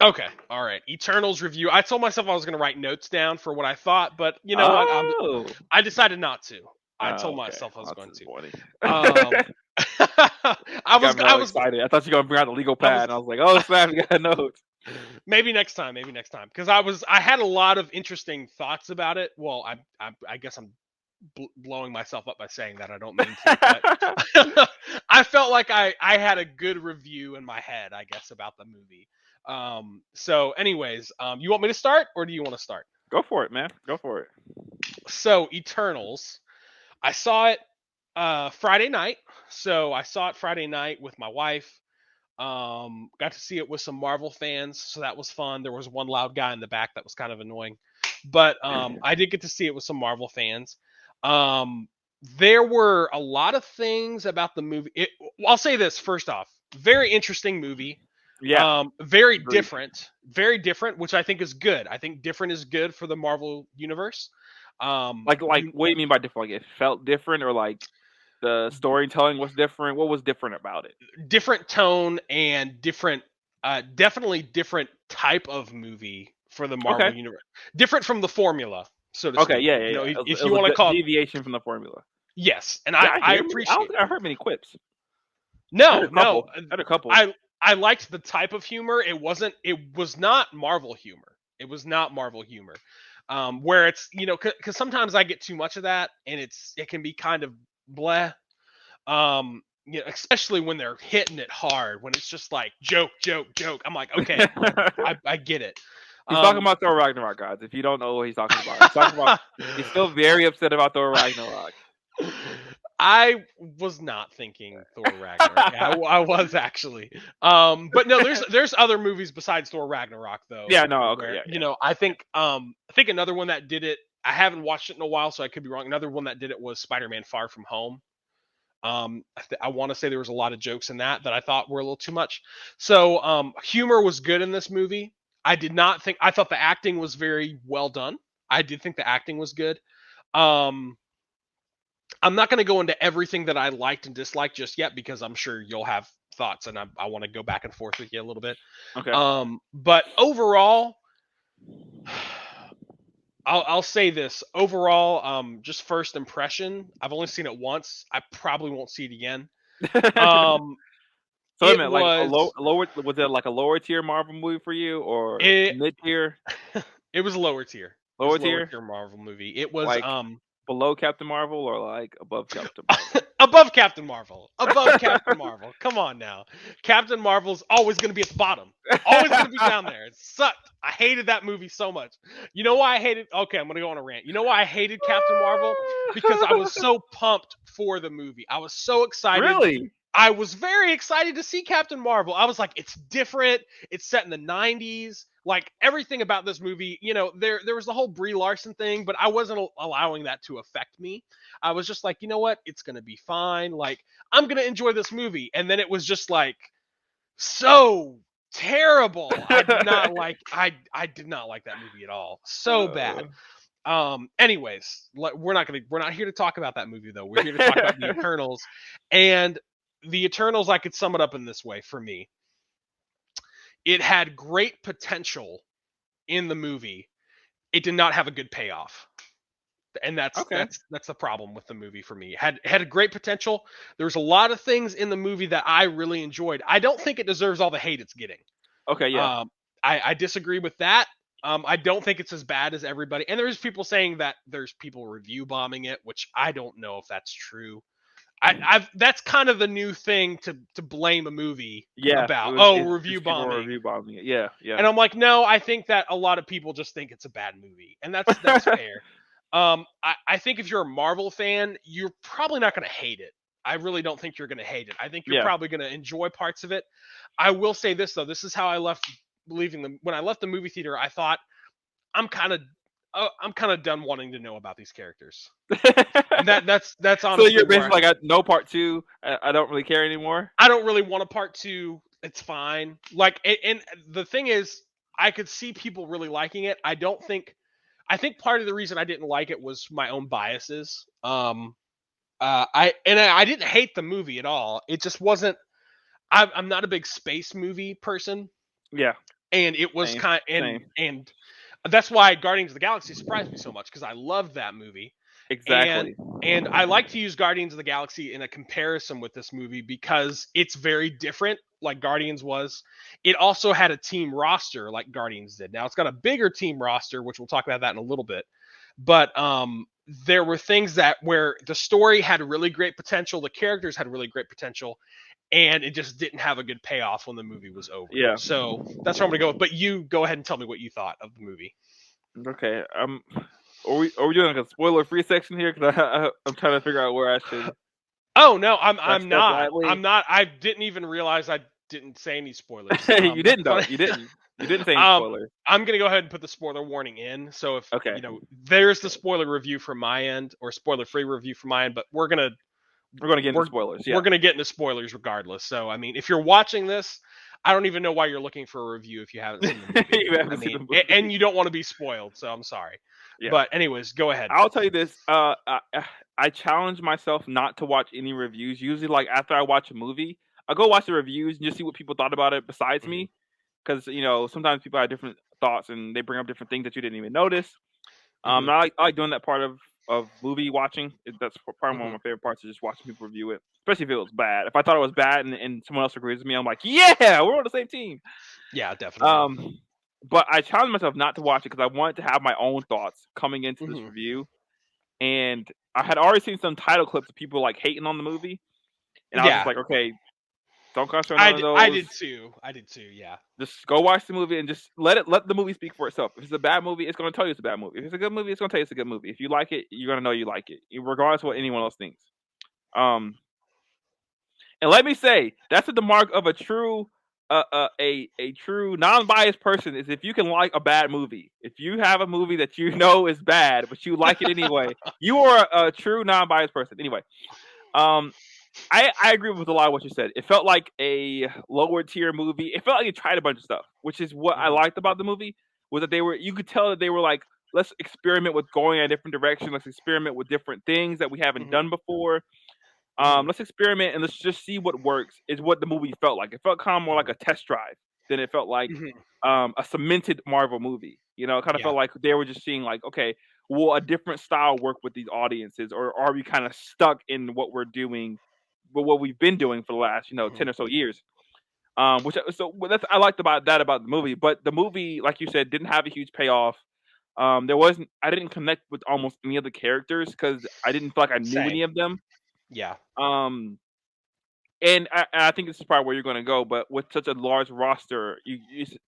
Okay, all right. Eternals review. I told myself I was going to write notes down for what I thought, but you know what? Oh. I decided not to. I told Okay. myself I was That's going to. disappointing. Um, I You was got me I all was excited. I thought you were gonna bring out the legal I was pad, and I was like, "Oh snap, you got notes." maybe next time, because I had a lot of interesting thoughts about it. Well, I guess I'm blowing myself up by saying that. I don't mean to, but I felt like I had a good review in my head, I guess, about the movie. So anyways, you want me to start or do you want to start? Go for it, man. Go for it. So Eternals, I saw it Friday night. So I saw it Friday night with my wife. Got to see it with some Marvel fans, so that was fun. There was one loud guy in the back that was kind of annoying, but I did get to see it with some Marvel fans. Um, there were a lot of things about the movie. I'll say this first off: very interesting movie. Yeah, agreed. Very different, which I think is good. I think different is good for the Marvel universe. Like, what do you mean by different? Like, it felt different, or like the storytelling was different? What was different about it? different tone and different definitely different type of movie for the Okay. Marvel universe. Different from the formula, so to Okay. speak. Yeah. Yeah. You know, Yeah. It if you was want to a call it, deviation from the formula. yes, and Yeah, I I don't appreciate think I heard many quips. I heard no, a no. couple. I heard a couple. I liked the type of humor. It was not Marvel humor. It was not Marvel humor. Where it's, you know, cuz sometimes I get too much of that and it can be kind of bleh. You know, especially when they're hitting it hard, when it's just like joke, joke, joke. I'm like, okay, like I get it. He's talking Um, about Thor Ragnarok, guys. If you don't know what he's talking about, he's talking about. He's still very upset about Thor Ragnarok. I was not thinking Thor Ragnarok. I was actually. But no, there's other movies besides Thor Ragnarok though, Yeah. No. Okay. where Yeah. you Yeah. know I think another one that did it. I haven't watched it in a while, so I could be wrong. Another one that did it was Spider-Man: Far From Home. I want to say there was a lot of jokes in that I thought were a little too much. So humor was good in this movie. I did not think I thought the acting was very well done. I did think the acting was good. Um, I'm not going to go into everything that I liked and disliked just yet because I'm sure you'll have thoughts, and I want to go back and forth with you a little bit. Okay. But overall, I'll say this. Overall, just first impression. I've only seen it once. I probably won't see it again. Um, So wait a it minute, like was lower was it like a lower tier Marvel movie for you, or it mid tier, it was lower tier. It was lower lower tier, tier Marvel movie. It was like below Captain Marvel, or like above Captain Marvel? above Captain Marvel. Above Captain Marvel. Come on now. Captain Marvel's always going to be at the bottom. Always going to be down there. It sucked. I hated that movie so much. You know why I hated Okay, I'm going to go on a rant. You know why I hated Captain Marvel? Because I was so pumped for the movie. I was so excited. Really? I was very excited to see Captain Marvel. I was like, it's different. It's set in the 90s. Like everything about this movie, you know, there was the whole Brie Larson thing, but I wasn't allowing that to affect me. I was just like, you know what? It's going to be fine. Like I'm going to enjoy this movie. And then it was just like so terrible. I did not like that movie at all. So bad. Uh, Anyways, we're not here to talk about that movie though. We're here to talk about the Eternals, and the Eternals. I could sum it up in this way for me: it had great potential in the movie. It did not have a good payoff, and okay. that's the problem with the movie for me. It had a great potential. There's a lot of things in the movie that I really enjoyed. I don't think it deserves all the hate it's getting. Okay. Yeah. Um, I disagree with that. I don't think it's as bad as everybody. And there's people saying that there's people review bombing it, which I don't know if that's true. I've That's kind of the new thing to blame a movie Yeah. about. It's Review people bombing. review bombing it. Yeah. Yeah. And I'm like, no, I think that a lot of people just think it's a bad movie, and that's fair. I think if you're a Marvel fan, you're probably not going to hate it. I really don't think you're going to hate it. I think you're Yeah. probably going to enjoy parts of it. I will say this though. This is how I left leaving them. When I left the movie theater, I thought I'm kind of I'm kind of done wanting to know about these characters. And that's So honestly you're where basically like, no part two. I don't really care anymore. I don't really want a part 2. It's fine. Like and the thing is I could see people really liking it. I think part of the reason I didn't like it was my own biases. I didn't hate the movie at all. It just wasn't. I'm not a big space movie person. Yeah. and it was Same, kind same. and that's why Guardians of the Galaxy surprised me so much because I loved that movie. And Exactly. and I like to use Guardians of the Galaxy in a comparison with this movie because it's very different, like Guardians was. It also had a team roster like Guardians did. Now it's got a bigger team roster, which we'll talk about that in a little bit. But there were things that where the story had really great potential, the characters had really great potential, and it just didn't have a good payoff when the movie was over. Yeah. So that's where I'm gonna go with. But you go ahead and tell me what you thought of the movie. Okay. Are we doing like a spoiler free section here? Because I'm trying to figure out where I should Oh no, should I I'm step not. lightly. I'm not. I didn't even realize I didn't say any spoilers. You That's didn't though. funny. You didn't. You didn't say any um, spoilers. I'm gonna go ahead and put the spoiler warning in. So if Okay. there's the spoiler review from my end or spoiler free review from my end, but We're gonna get into spoilers. Yeah. we're gonna get into spoilers regardless. So I mean, if you're watching this, I don't even know why you're looking for a review if you haven't seen the movie. You haven't seen the movie. And you don't want to be spoiled. So I'm sorry. Yeah. But anyways, go ahead. I'll tell you this. I challenge myself not to watch any reviews. Usually, like after I watch a movie, I go watch the reviews and just see what people thought about it besides me. Because sometimes people have different thoughts and they bring up different things that you didn't even notice. I like doing that part of movie watching. That's probably one of my favorite parts, is just watching people review it, especially if it was bad. If I thought it was bad and someone else agrees with me, I'm like, yeah, we're on the same team. Yeah, definitely. But I challenged myself not to watch it because I wanted to have my own thoughts coming into this review. And I had already seen some title clips of people like hating on the movie, and I was just like, okay, don't concentrate on those. I did too. Yeah. Just go watch the movie and just let the movie speak for itself. If it's a bad movie, it's going to tell you it's a bad movie. If it's a good movie, it's going to tell you it's a good movie. If you like it, you're going to know you like it, regardless of what anyone else thinks. And let me say, that's the mark of a true a true non-biased person, is if you can like a bad movie. If you have a movie that you know is bad, but you like it anyway, you are a true non-biased person. Anyway, I agree with a lot of what you said. It felt like a lower tier movie. It felt like it tried a bunch of stuff, which is what I liked about the movie, was that you could tell that they were like, let's experiment with going in a different direction. Let's experiment with different things that we haven't done before. Let's experiment and let's just see what works, is what the movie felt like. It felt kind of more like a test drive than it felt like a cemented Marvel movie. It kind of felt like they were just seeing like, okay, will a different style work with these audiences, or are we kind of stuck in what we're doing, what we've been doing for the last 10 or so years? I liked about the movie. But the movie, like you said, didn't have a huge payoff. I didn't connect with almost any of the characters because I didn't feel like I knew any of them. Yeah. And I think this is probably where you're going to go, but with such a large roster,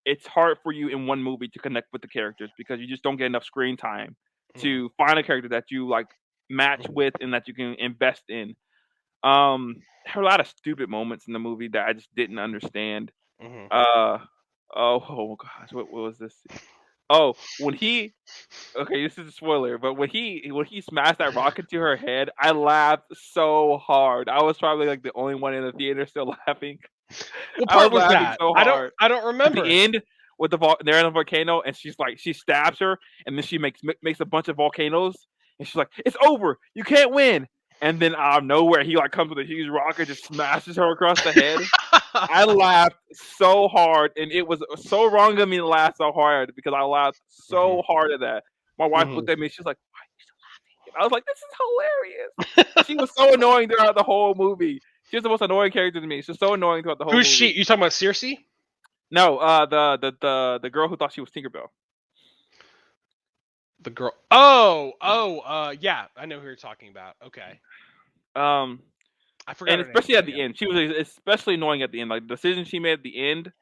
it's hard for you in one movie to connect with the characters because you just don't get enough screen time to find a character that you like match with and that you can invest in. There were a lot of stupid moments in the movie that I just didn't understand. Oh gosh, what was this? Oh, okay, this is a spoiler, but when he smashed that rocket to her head, I laughed so hard. I was probably like the only one in the theater still laughing. What part was that? So hard. I don't remember. At the end, with they're in a volcano, and she stabs her, and then she makes a bunch of volcanoes, and she's like, "It's over. You can't win." And then out of nowhere, he like comes with a huge rocket, just smashes her across the head. I laughed so hard, and it was so wrong of me to laugh so hard because I laughed so hard at that. My wife looked at me, she's like, "Why are you still laughing?" I was like, "This is hilarious." She was so annoying throughout the whole movie. She was the most annoying character to me. She's so annoying throughout the whole movie. Who's she? You talking about Circe? No, the girl who thought she was Tinkerbell. The girl. Oh, yeah, I know who you're talking about. Okay. I forgot. And especially at the end, she was especially annoying at the end. Like the decision she made at the end,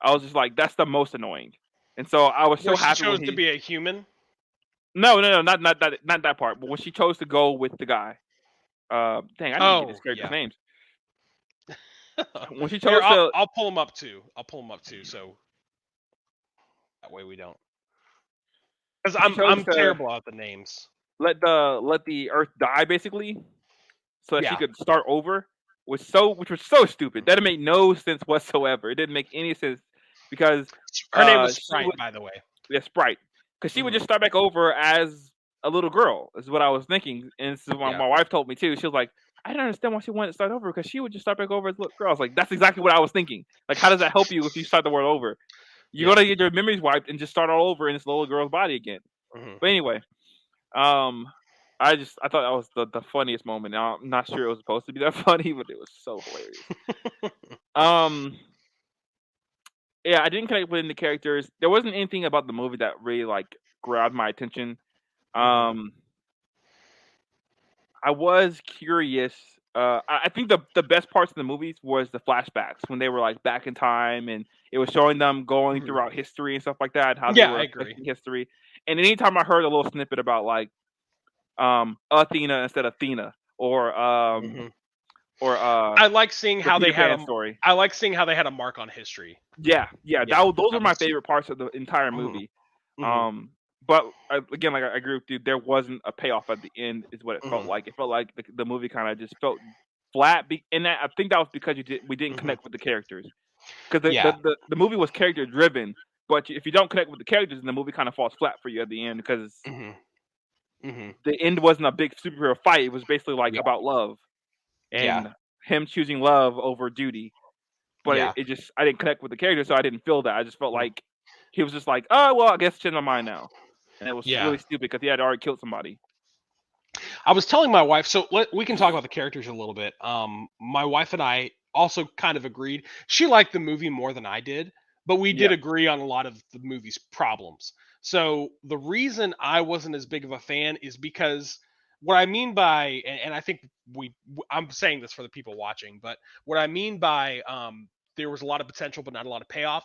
I was just like, that's the most annoying. And so I was so happy she chose to be a human. No, not that part. But when she chose to go with the guy, dang, I didn't get his character's names. When she chose I'll pull them up too. So that way we don't. Because I'm terrible at the names. Let the Earth die basically, so that she could start over. Which was so stupid. That didn't make no sense whatsoever. It didn't make any sense because her name was Sprite, by the way. Yeah, Sprite. Because she would just start back over as a little girl, is what I was thinking. And so my wife told me too. She was like, I don't understand why she wanted to start over, because she would just start back over as a little girl. I was like, that's exactly what I was thinking. Like, how does that help you if you start the world over? You're gonna get your memories wiped and just start all over in this little girl's body again. Mhm. But anyway, um, I thought that was the funniest moment. Now I'm not sure it was supposed to be that funny, but it was so hilarious. Um, yeah, I didn't connect with the characters. There wasn't anything about the movie that really like grabbed my attention. Um, I was curious. I think the best parts of the movies was the flashbacks when they were like back in time and it was showing them going Mhm. throughout history and stuff like that, how they Yeah, were I agree. affecting history. And anytime I heard a little snippet about like Athena instead of Athena Mhm. or I like seeing the how they Peter had Pan story. I like seeing how they had a mark on history. Yeah, Yeah, those were that my was. favorite parts of the entire Mhm. movie. Mhm. But again, like I agree with you, there wasn't a payoff at the end, is what it felt Mhm. like. It felt like the movie kind of just felt flat, and I think that was because we didn't Mhm. connect with the characters, because Yeah. the movie was character driven. But if you don't connect with the characters, then the movie kind of falls flat for you at the end because Mhm. Mhm. the end wasn't a big superhero fight. It was basically like Yeah. about love Yeah. and him choosing love over duty. But Yeah. it just I didn't connect with the character, so I didn't feel that. I just felt Mhm. like he was just like, oh well, I guess change my mind now, and it was Yeah. really stupid because he had already killed somebody. I was telling my wife, so we can talk about the characters a little bit. My wife and I also kind of agreed. She liked the movie more than I did, but we did Yeah, agree on a lot of the movie's problems. So the reason I wasn't as big of a fan is because what I mean by, and I think I'm saying this for the people watching, but what I mean by there was a lot of potential but not a lot of payoff.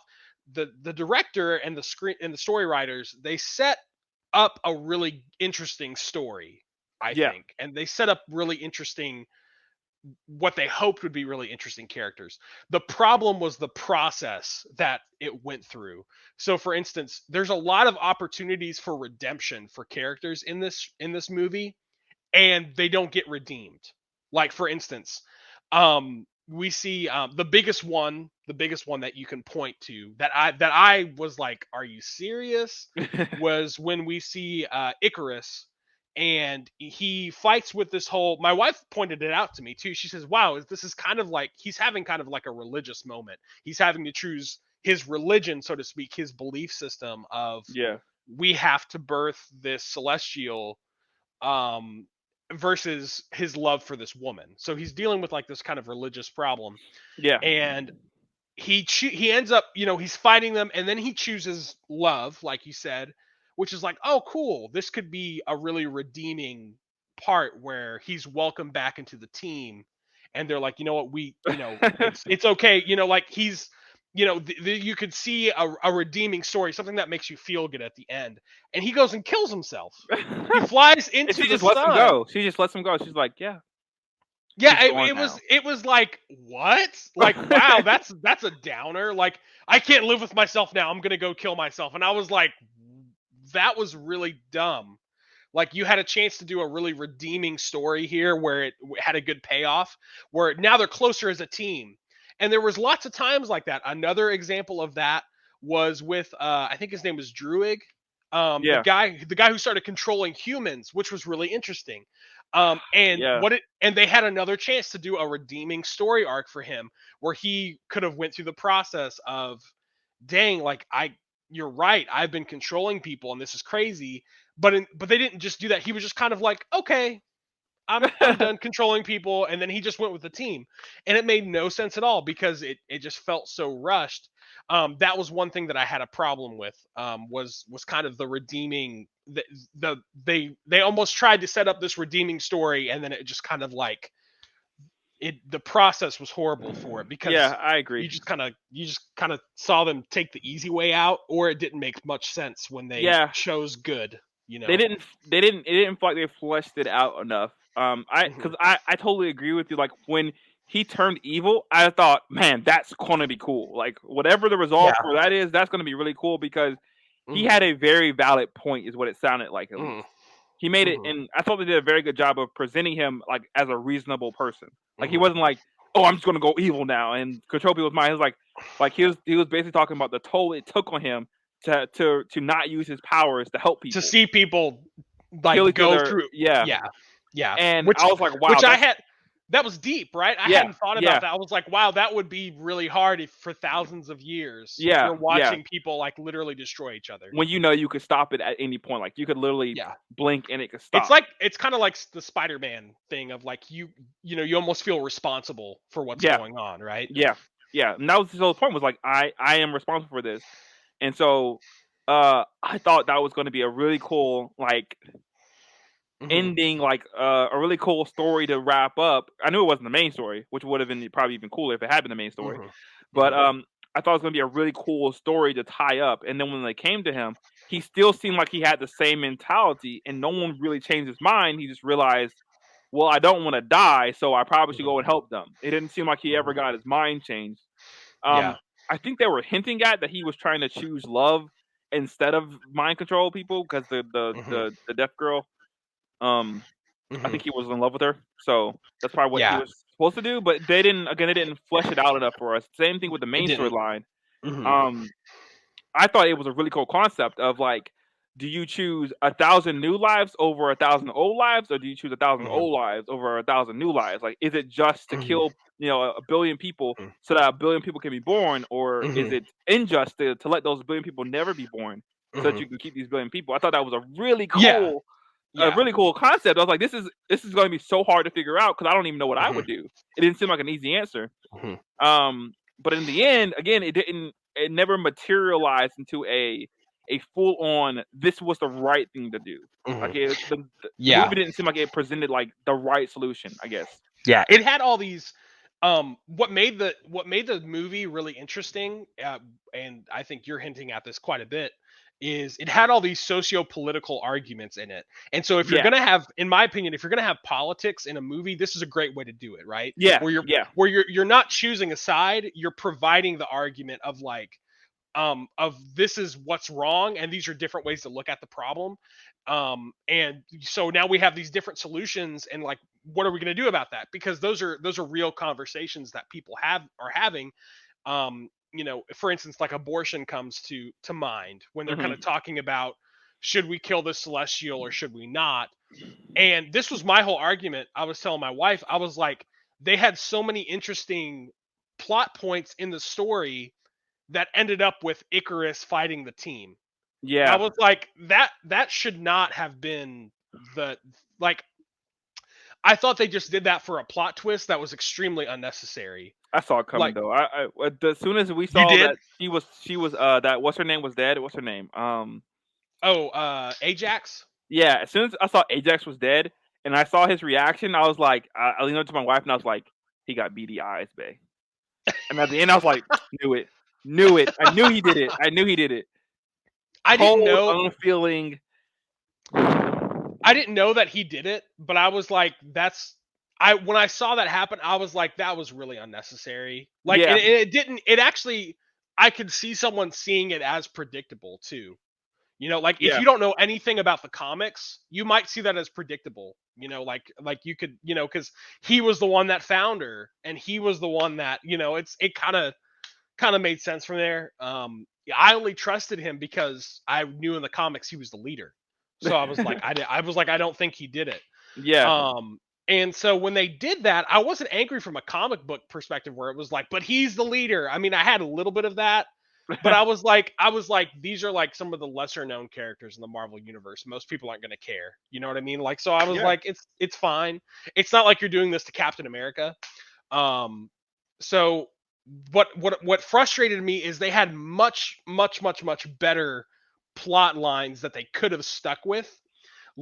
The director and the screen and the story writers, they set up a really interesting story, I yeah, think. And they set up really interesting, what they hoped would be really interesting characters. The problem was the process that it went through. So for instance, there's a lot of opportunities for redemption for characters in this movie, and they don't get redeemed. Like for instance, we see the biggest one that you can point to that I was like, are you serious? Was when we see Icarus, and he fights with this whole. My wife pointed it out to me too. She says, "Wow, this is kind of like he's having kind of like a religious moment. He's having to choose his religion, so to speak, his belief system of yeah, we have to birth this celestial um versus his love for this woman. So he's dealing with like this kind of religious problem, yeah, and he ends up, he's fighting them, and then he chooses love, like you said, which is like, oh cool, this could be a really redeeming part where he's welcomed back into the team, and they're like, you know what, it's okay, like he's, you could see a redeeming story, something that makes you feel good at the end, and he goes and kills himself. He flies and into she the just lets him sun. go. She just lets him go. She's like, yeah, Yeah, he's gone now. it was like, what? Like, wow, that's a downer. Like, I can't live with myself now. I'm gonna go kill myself. And I was like, that was really dumb. Like, you had a chance to do a really redeeming story here where it had a good payoff, where now they're closer as a team. And there was lots of times like that. Another example of that was with I think his name was Druig, Yeah, the guy who started controlling humans, which was really interesting. yeah, And they had another chance to do a redeeming story arc for him, where he could have went through the process of, dang, like you're right, I've been controlling people and this is crazy. But they didn't just do that. He was just kind of like, okay, I'm done controlling people, and then he just went with the team, and it made no sense at all because it just felt so rushed. That was one thing that I had a problem with. Was kind of the redeeming, they almost tried to set up this redeeming story, and then it just kind of like, the process was horrible for it yeah. because I agree. you just kind of saw them take the easy way out, or it didn't make much sense when they Yeah, chose good. they didn't. It didn't feel like they fleshed it out enough. Mhm. I totally agree with you. Like when he turned evil, I thought, man, that's gonna be cool. Like whatever the resolve Yeah. for that is, that's gonna be really cool because he Mhm. had a very valid point, is what it sounded like at Mhm. least. He made it, Mhm. and I thought they did a very good job of presenting him like as a reasonable person. Like he Mhm. wasn't like, oh, I'm just gonna go evil now and control people's minds. He was like he was basically talking about the toll it took on him to not use his powers to help To people, see people kill like each go other. through, Yeah, yeah, yeah, and I was like, wow, which I that's had. that was deep, right? I Yeah, hadn't thought yeah, about that. I was like, wow, that would be really hard if for thousands of years yeah, you're yeah. watching people like literally destroy each other. When you know you could stop it at any point, like you could literally Yeah. blink and it could It's stop. like it's kind of like the Spider-Man thing of like you know, you almost feel responsible for what's Yeah, going on, right? yeah, yeah. And that was his whole point was like I am responsible for this. And so I thought that was going to be a really cool like Mhm. ending, like a really cool story to wrap up. I knew it wasn't the main story, which would have been probably even cooler if it had been the main story. Mhm. But Mhm. I thought it was gonna be a really cool story to tie up. And then when they came to him, he still seemed like he had the same mentality, and no one really changed his mind. He just realized, well, I don't want to die, so I probably should Mhm. go and help them. It didn't seem like he ever Mhm. got his mind changed. Yeah. I think they were hinting at that he was trying to choose love instead of mind control people because Mhm. the deaf girl, um, I Mhm. think he was in love with her, so that's probably what he Yeah. was supposed to do. But they didn't flesh it out enough for us. Same thing with the It main didn't. storyline. Mhm. Um, I thought it was a really cool concept of like, do you choose 1,000 new lives over 1,000 old lives, or do you choose 1,000 Mhm. old lives over 1,000 new lives? Like, is it just to Mhm. kill a billion people Mhm. so that a billion people can be born, or is Mhm. it unjust to let those billion people never be born so that Mhm. you can keep these billion people? I thought that was Yeah. a Yeah. really cool concept. I was like, this is going to be so hard to figure out because I don't even know what I Mhm. would do. It didn't seem like an easy answer. Mhm. But in the end, again, it never materialized into a full on this was the right thing to do. Mhm. Like the Yeah. movie didn't seem like it presented like the right solution, I guess. Yeah, it had all these what made the movie really interesting, and I think you're hinting at this quite a bit, is it had all these socio-political arguments in it. And so if you're Yeah, going to have, in my opinion, if you're going to have politics in a movie, this is a great way to do it, right? yeah, Where yeah, you're not choosing a side, you're providing the argument of this is what's wrong and these are different ways to look at the problem, and so now we have these different solutions, and like what are we going to do about that, because those are real conversations that people are having. You know, for instance, like abortion comes to mind when they're kind hmm, of talking about, should we kill this celestial or should we not. And this was my whole argument. I was telling my wife, I was like, they had so many interesting plot points in the story that ended up with Icarus fighting the team. And I yeah. was like, that should not have been the like I thought they just did that for a plot twist that was extremely unnecessary. I saw it coming Like, though. As soon as we you saw did? that she was that what's her name was dead. What's her name? Oh, Ajax? Yeah. As soon as I saw Ajax was dead, and I saw his reaction, I was like, I leaned over to my wife and I was like, he got beady eyes, babe. And at the end, I was like, knew it, knew it. I knew he did it. I knew he did it. I didn't Cold, know unfeeling. I didn't know that he did it, but I was like, that's I when I saw that happen, I was like, that was really unnecessary. Like, Yeah, it didn't. It actually, I could see someone seeing it as predictable too. You know, like if yeah, you don't know anything about the comics, you might see that as predictable. You know, like you could, you know, because he was the one that found her, and he was the one that, you know, it kind of made sense from there. Yeah, I only trusted him because I knew in the comics he was the leader. So I was like, I don't think he did it. yeah. Um, and so when they did that, I wasn't angry from a comic book perspective where it was like, but he's the leader. I mean, I had a little bit of that, but I was like, these are like some of the lesser known characters in the Marvel universe. Most people aren't going to care. You know what I mean? Like, so I was Yeah, like, it's fine. It's not like you're doing this to Captain America. Um, so what frustrated me is they had much better plot lines that they could have stuck with.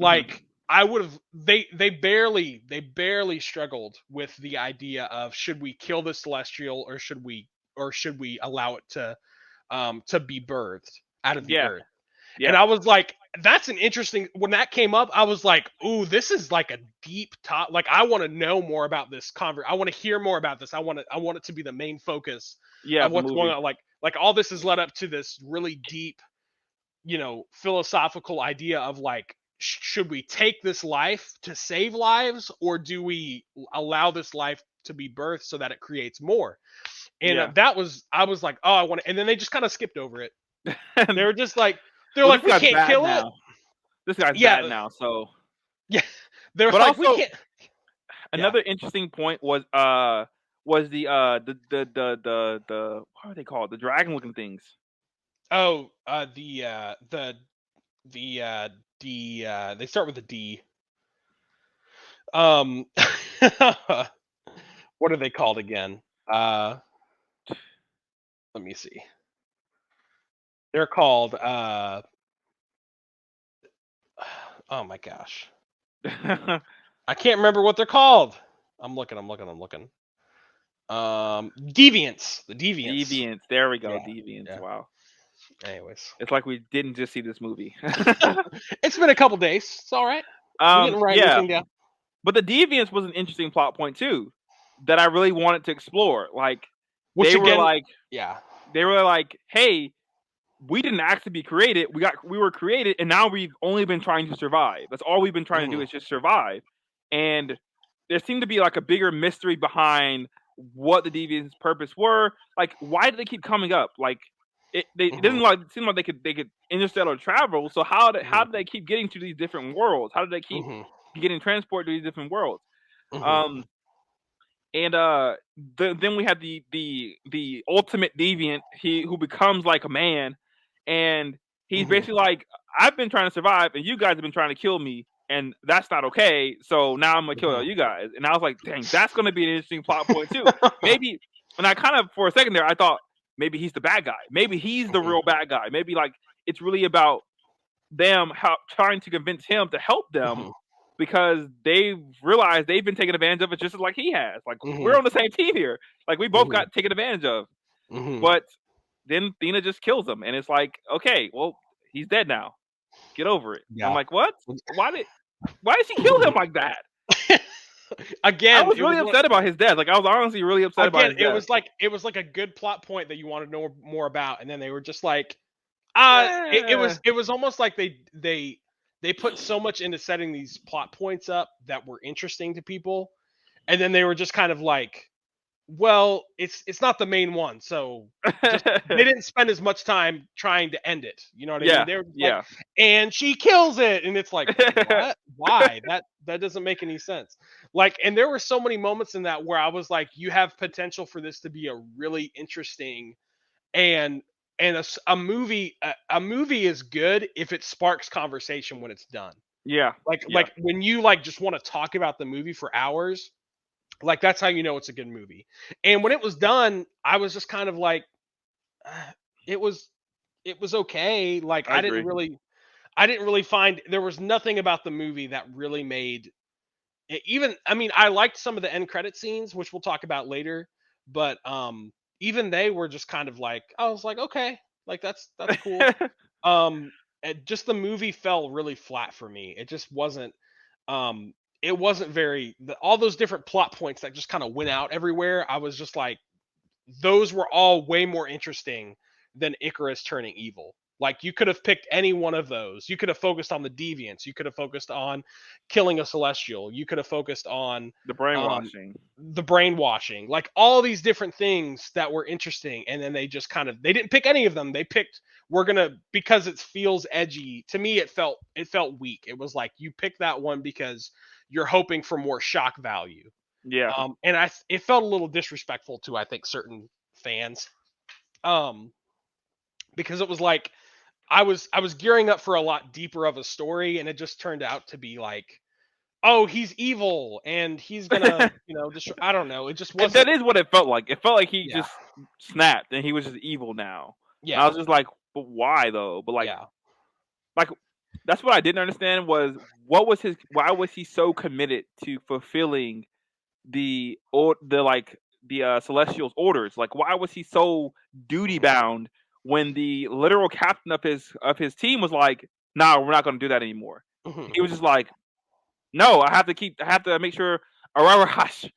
hmm, Like, I would have they barely struggled with the idea of, should we kill the celestial or should we allow it to be birthed out of the yeah, earth. And yeah, I was like, that's an interesting, when that came up, I was like, ooh, this is like a deep top. Like, I want to know more about this I want to hear more about this. I want it to be the main focus yeah. of The what's going movie. on. Like all this has led up to this really deep, you know, philosophical idea of like, should we take this life to save lives, or do we allow this life to be birthed so that it creates more? And Yeah. I was like, oh, I want to, and then they just kind of skipped over it. They were just like, they're Well, like, this we guy's can't bad kill it. now. This guy's Yeah, bad now. So, yeah. They're but like, we also, can't. Another interesting point was the what are they called? The dragon looking things. Oh, they start with a D. Um, what are they called again? Let me see. They're called oh my gosh. I can't remember what they're called. I'm looking. Deviants. The Deviants. Deviants. There we go. Yeah, Deviants. yeah. Wow. Anyways, It's like we didn't just see this movie. it's been a couple days. It's all right. We didn't write Yeah. anything down. But the Deviants was an interesting plot point too, that I really wanted to explore. Like Which they were again, like, yeah. they were like, hey, we didn't actually be created. We were created, and now we've only been trying to survive. That's all we've been trying to do is just survive. And there seemed to be like a bigger mystery behind what the Deviants' purpose were. Like, why did they keep coming up? Like, it didn't seem like they could interstellar travel. So how did they keep getting to these different worlds? How did they keep getting transported to these different worlds? And then we have the ultimate deviant, who becomes like a man, and he's basically like, I've been trying to survive, and you guys have been trying to kill me, and that's not okay. So now I'm gonna kill all you guys. And I was like, dang, that's gonna be an interesting plot point too. Maybe, and I kind of for a second there, I thought maybe he's the bad guy. Maybe he's the real bad guy. Maybe like it's really about them trying to convince him to help them. Because they've realized they've been taken advantage of it just like he has. Like we're on the same team here. Like we both got taken advantage of. But then Thena just kills him, and it's like, okay, well, he's dead now. Get over it. Yeah. I'm like, what? Why did she kill him like that? Again, I was really upset about his death. Like I was honestly really upset about his death. It was like a good plot point that you wanted to know more about, and then they were just like, it was almost like they put so much into setting these plot points up that were interesting to people, and then they were just kind of like, well, it's not the main one, so they didn't spend as much time trying to end it. You know what I mean? They were like, and she kills it, and it's like, what? Why? That doesn't make any sense. Like, and there were so many moments in that where I was like, you have potential for this to be a really interesting and a movie is good if it sparks conversation when it's done. Like when you like just want to talk about the movie for hours, like that's how you know it's a good movie. And when it was done, I was just kind of like, it was okay. Like I didn't really find there was nothing about the movie that really made it, even. I mean, I liked some of the end credit scenes, which we'll talk about later, but even they were just kind of like, I was like, okay, like that's cool. Just the movie fell really flat for me. It just wasn't it wasn't very all those different plot points that just kind of went out everywhere. I was just like, those were all way more interesting than Icarus turning evil. Like you could have picked any one of those. You could have focused on the deviants. You could have focused on killing a celestial. You could have focused on the brainwashing. Like all these different things that were interesting. And then they just they didn't pick any of them. They picked, because it feels edgy. To me, it felt weak. It was like, you pick that one because you're hoping for more shock value. Yeah. And it felt a little disrespectful to, I think, certain fans. Because it was like, I was gearing up for a lot deeper of a story, and it just turned out to be like, oh, he's evil and he's gonna, I don't know. It just wasn't. That is what it felt like. It felt like he just snapped and he was just evil now. Yeah. And I was just like, but why though? But like, like that's what I didn't understand was why was he so committed to fulfilling the Celestial's orders? Like, why was he so duty bound when the literal captain of his team was like, "Nah, we're not going to do that anymore." He was just like, "No, I have to make sure Ararash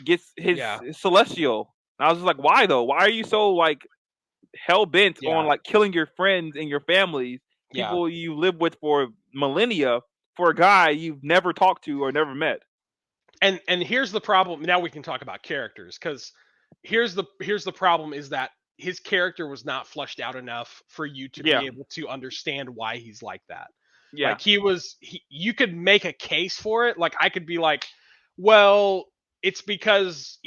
gets his Celestial." And I was just like, "Why though? Why are you so like hell bent on like killing your friends and your families, people you live with for millennia, for a guy you've never talked to or never met?" And here's the problem. Now we can talk about characters, because here's the problem is that his character was not fleshed out enough for you to be able to understand why he's like that. Like you could make a case for it. Like I could be like, Well, it's because,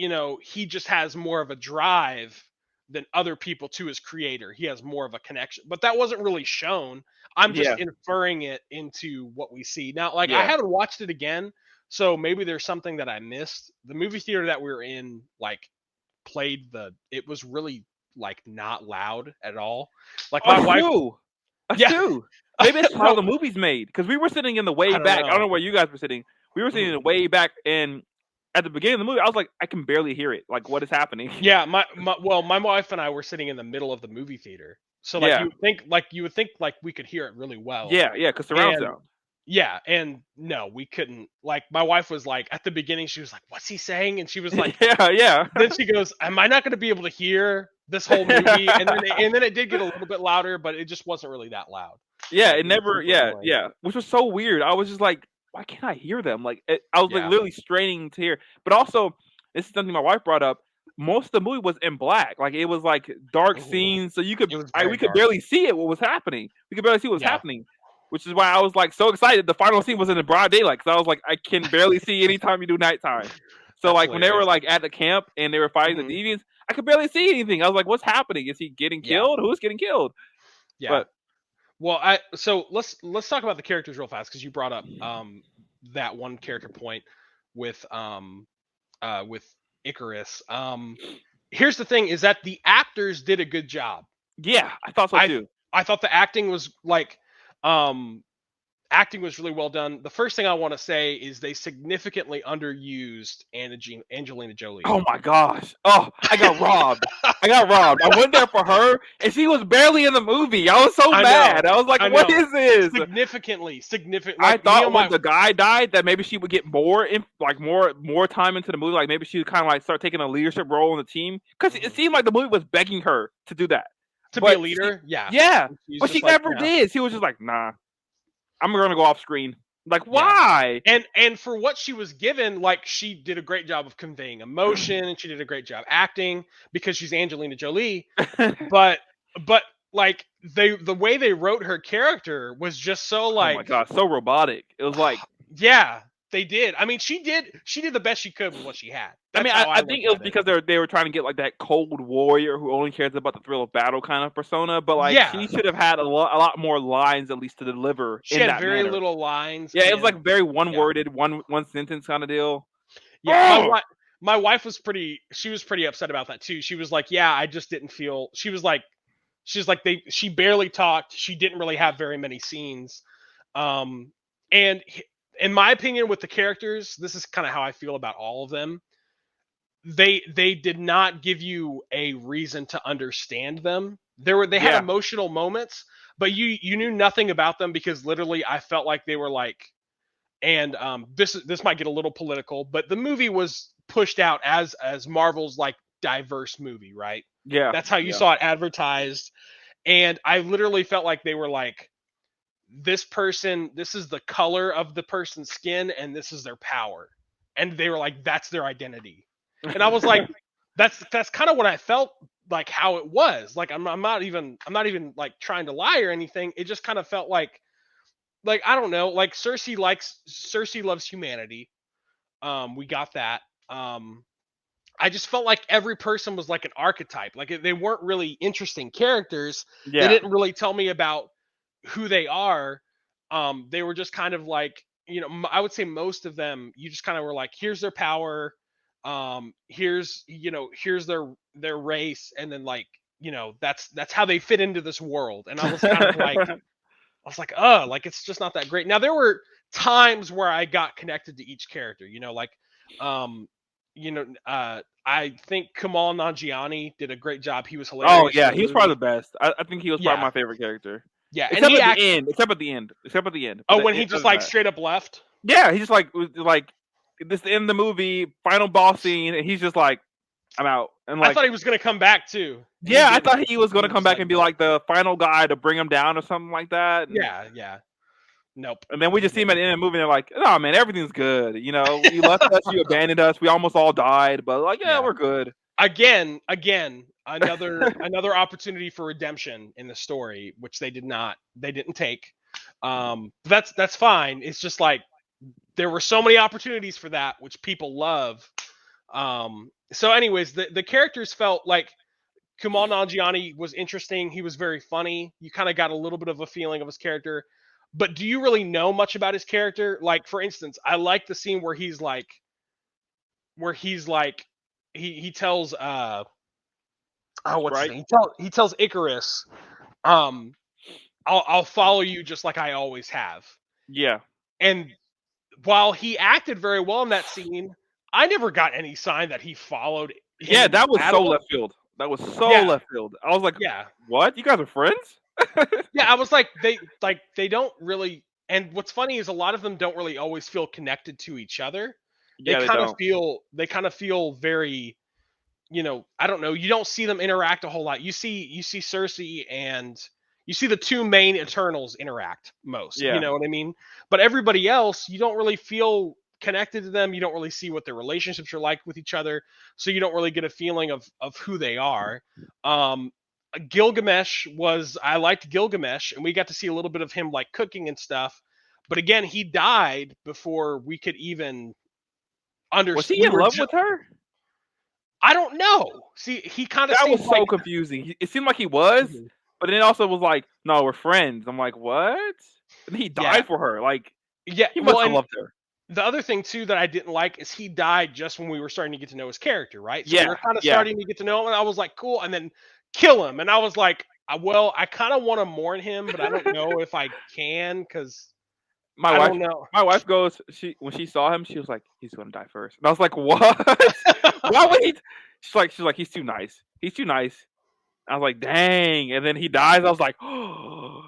he just has more of a drive than other people to his creator. He has more of a connection. But that wasn't really shown. I'm just Yeah, inferring it into what we see. Now, like I yeah. haven't watched it again, so maybe there's something that I missed. The movie theater that we were in, like, played it was really like not loud at all. Like my Us wife, too. Us yeah, too. Maybe it's just how my the movie's made. Because we were sitting in the way I don't back. I don't know. know where you guys were sitting. We were sitting in Mhm. the way back, and at the beginning of the movie, I was like, I can barely hear it. Like, what is happening? Yeah, my wife and I were sitting in the middle of the movie theater. So like Yeah, you would think like we could hear it really well. yeah, yeah. Because surround And sound. yeah, and no, we couldn't. Like my wife was like at the beginning she was like, "What's he saying?" And she was like, Yeah, yeah, then she goes, "Am I not going to be able to hear this whole movie?" And then it did get a little bit louder, but it just wasn't really that loud. yeah. It It was never. super Yeah, annoying. yeah. Which was so weird. I was just like, why can't I hear them? Like, I was like Yeah. literally straining to hear. But also, this is something my wife brought up. Most of the movie was in black. Like it was like dark Mhm. scenes, so It was very we could dark. barely see it. What was happening? We could barely see what was Yeah, happening. Which is why I was like so excited. The final scene was in the broad daylight because I was like, I can barely see anytime you do nighttime. So that's like when they were hilarious. like at the camp and they were fighting the Mhm. deviants, I could barely see anything. I was like, what's happening? Is he getting Yeah, killed? Who's getting killed? yeah. But Well, so let's talk about the characters real fast because you brought up that one character point with with Icarus. Here's the thing: is that the actors did a good job. yeah, I thought so I too. I thought the acting was like um acting was really well done. The first thing I want to say is they significantly underused Angelina Jolie. Oh my gosh. Oh, I got robbed. I got robbed. I went there for her, and she was barely in the movie. I was so I mad. know, I was like, I "What know. is this?" Significant. I Like me thought and when my the guy died that maybe she would get more in, like more time into the movie. Like maybe she would kind of like start taking a leadership role in the team because it Mhm. seemed like the movie was begging her to do that. To be a But she, leader, yeah. yeah, And she's but she just like, never yeah. did. She was just like, "Nah, I'm gonna go off screen." Like, Yeah. why? And for what she was given, like she did a great job of conveying emotion and she did a great job acting because she's Angelina Jolie. But but like the way they wrote her character was just so Oh my like god, so robotic. It was like yeah, they did. I mean, she did the best she could with what she had. I That's mean, how I I look think it was at it. because they were trying to get like that cold warrior who only cares about the thrill of battle kind of persona, but like Yeah, she should have had a lot more lines at least to deliver she in had that very manner. little lines Yeah, it was and like very one yeah. worded, one sentence kind of deal. Yeah, Oh, my wife was pretty upset about that too. She was like, "Yeah, I just didn't feel." She's like she barely talked. She didn't really have very many scenes. Um in my opinion with the characters, this is kind of how I feel about all of them. They did not give you a reason to understand them. They had yeah, emotional moments, but you knew nothing about them because literally I felt like they were like and this might get a little political, but the movie was pushed out as Marvel's like diverse movie, right? yeah, That's how you yeah. saw it advertised, and I literally felt like they were like, this person, this is the color of the person's skin, and this is their power, and they were like, that's their identity, and I was like, that's kind of what I felt like how it was. Like I'm not even like trying to lie or anything. It just kind of felt like I don't know, like Cersei loves humanity. We got that. I just felt like every person was like an archetype. Like they weren't really interesting characters. They Yeah. didn't really tell me about who they are. They were just kind of like, I would say most of them, you just kind of were like, here's their power, here's their race, and then like, that's how they fit into this world. And I was kind of like, oh, like it's just not that great. Now there were times where I got connected to each character, like um, I think Kamal Nanjiani did a great job. He was Oh hilarious in yeah, the he was probably movie. the best. I think he was probably Yeah. my favorite character, Yeah. And except he at the act end. Except at the end. Except at the end. But oh, when he other just than like that, straight up left. yeah, he just like was like this the end of the movie, final boss scene, and he's just like, I'm out. And I like, thought he was gonna come back too. And he yeah, I didn't. thought he was He gonna was come just back like, and be nope. like the final guy to bring him down or something like that. Yeah, yeah. Nope. And then we just see Nope. him at the end of the movie and they're like, oh man, everything's good. You know, you left us, you abandoned us, we almost all died, but like, yeah, Yeah. we're good. Again, another opportunity for redemption in the story, which they didn't take. That's fine. It's just like there were so many opportunities for that, which people love. So, anyways, the characters felt like Kumail Nanjiani was interesting. He was very funny. You kind of got a little bit of a feeling of his character. But do you really know much about his character? Like, for instance, I like the scene where he's like, he tells what's his Right? name? He tells Icarus, um, I'll follow you just like I always have. Yeah. And while he acted very well in that scene, I never got any sign that he followed Yeah, him that was at so all. left field. That was so Yeah, left field. I was like, yeah, "What? You guys are friends?" yeah. I was like, they don't really. And what's funny is a lot of them don't really always feel connected to each other. Yeah, they don't. They kind of feel very, I don't know. You don't see them interact a whole lot. You see Cersei and you see the two main Eternals interact most. You Yeah. know what I mean? But everybody else, you don't really feel connected to them. You don't really see what their relationships are like with each other, so you don't really get a feeling of who they are. Um, Gilgamesh was I liked Gilgamesh, and we got to see a little bit of him like cooking and stuff. But again, he died before we could even Was he We in were love with her? I don't know. See, he kind of That was seems so like confusing. It seemed like he was, Mhm. but then it also was like, "No, we're friends." I'm like, "What?" And he Yeah, died for her. Like, yeah. he Well, must have and loved her. the other thing too that I didn't like is he died just when we were starting to get to know his character, right? So we Yeah, were kind of yeah. starting to get to know him, and I was like, cool, and then kill him, and I was like, well, I kind of want to mourn him, but I don't know if I can because My I wife don't know. my wife goes she when she saw him, she was like, "He's gonna die first." And I was like, "What? Why would he?" She's like, "He's too nice. He's too nice." I was like, "Dang!" And then he dies. I was like, "Oh,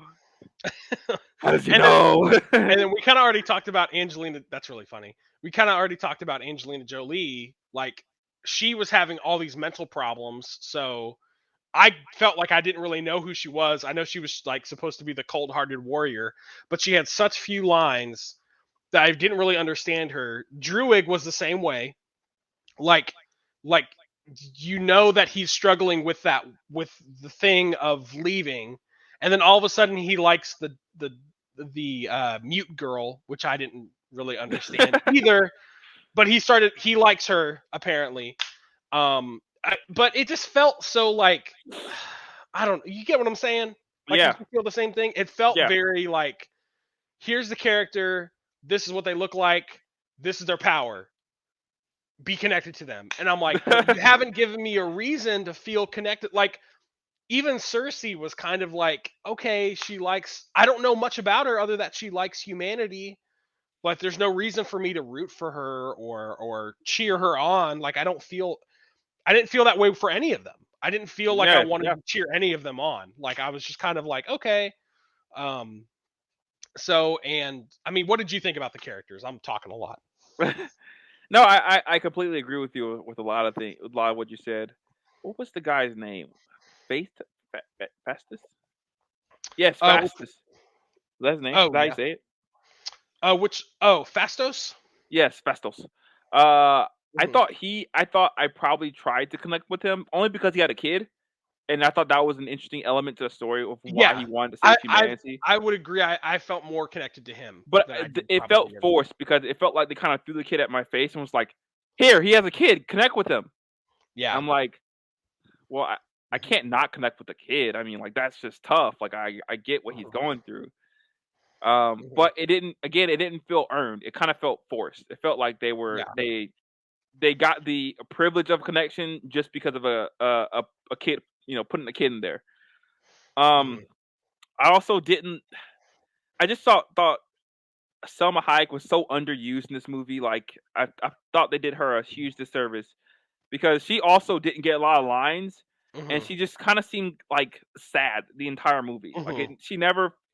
how did you and then know?" and then we kind of already talked about Angelina. That's really funny. We kind of already talked about Angelina Jolie. Like she was having all these mental problems, so I felt like I didn't really know who she was. I know she was like supposed to be the cold-hearted warrior, but she had such few lines that I didn't really understand her. Druig was the same way. Like like that he's struggling with the thing of leaving, and then all of a sudden he likes the mute girl, which I didn't really understand either. But he likes her apparently. But it just felt so like I don't. You get what I'm saying? Like, did Yeah, you feel the same thing? It felt yeah, very like, here's the character. This is what they look like. This is their power. Be connected to them. And I'm like, but you haven't given me a reason to feel connected. Like, even Cersei was kind of like, okay, she likes. I don't know much about her other that she likes humanity, but there's no reason for me to root for her or cheer her on. Like, I didn't feel that way for any of them. I didn't feel like I yeah, wanted yeah. to cheer any of them on. Like I was just kind of like, okay. Um so and I mean, what did you think about the characters? I'm talking a lot. No, I completely agree with you with a lot of things, a lot of what you said. What was the guy's name? Faith Festus? Yes, Uh Fastus. Is that his name? Is oh that how you yeah. say it? Fastos? Yes, Fastos. Uh, Mhm. I thought I probably tried to connect with him only because he had a kid, and I thought that was an interesting element to the story of why Yeah. he wanted to I save I humanity. I would agree. I felt more connected to him But than I did it probably felt the other one. forced because it felt like they kind of threw the kid at my face and was like, "Here, he has a kid. Connect with him." Yeah. I'm like, "Well, I Mhm. can't not connect with the kid. I mean, like that's just tough. Like I get what he's Mhm. going through." Mhm. But it didn't. Again, it didn't feel earned. It kind of felt forced. It felt like Yeah. they got the privilege of connection just because of a kid, putting a kid in there. Um, Mhm. I also didn't. I just thought Selma Hayek was so underused in this movie. Like I thought they did her a huge disservice because she also didn't get a lot of lines, and Mhm. she just kind of seemed like sad the entire movie. Like Mhm.